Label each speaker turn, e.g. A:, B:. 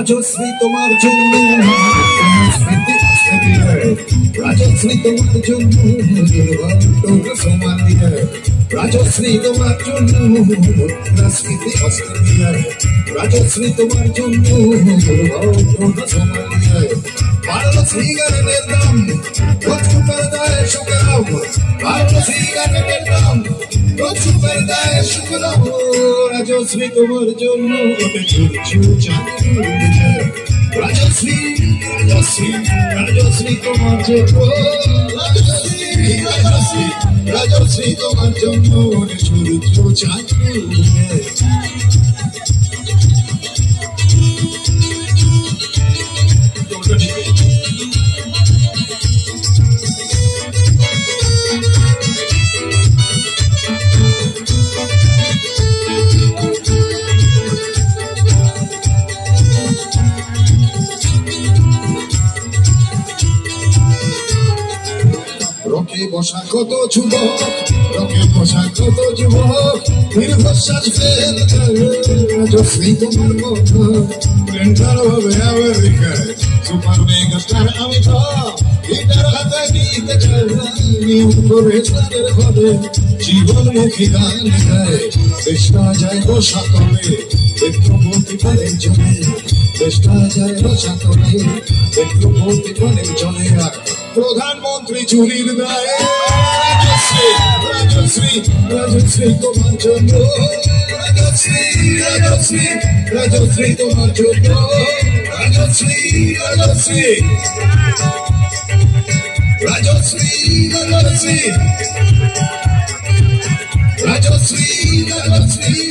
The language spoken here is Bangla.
A: রাজশ্রী তোমার জন্য রাজশ্রী তোমার জন্য সমান দিয়ে রাজশ্রী তোমার জন্য রাজনীতি অস্ত্র দিয়ে রাজশ্রী তোমার জন্য সমান দিয়ে বাড়লো সিগারেটের দাম সুপার দায় শুকরাম বাড়লো সিগারেটের দাম সুপার দায় শুকরাম রাজশ্রী তোমার জন্য ওটা ঝুরঝুর চাঁদ রাজশ্রী রাজশ্রী রাজশ্রী তোমার জন্য রাজশ্রী রাজশ্রী তোমার জন্য ওটা ঝুরঝুর চাঁদ রকে বসা কত যুবক রকে বসা কত যুবক দীর্ঘশ্বাস রাজশ্রী তোমার মতো প্রেন্টার হবে আমেরিকায় সুপার মেগাস্টার আমি তো গিটার হাতে গীতে চাই নিয়ম করে তাদের ঘরে জীবনমুখী গান গায় চেষ্টা যায় বসা তবে পেট্রোপতি পারেন জলে চেষ্টা যায় বসা তবে পেট্রোপতি পারেন জলে আর প্রধানমন্ত্রী চুরির দায়ে রাজশ্রী রাজশ্রী রাজশ্রী তোমার জন্য রাজশ্রী রাজশ্রী রাজশ্রী তোমার জন্য রাজশ্রী রাজশ্রী রাজশ্রী রাজশ্রী রাজশ্রী রাজশ্রী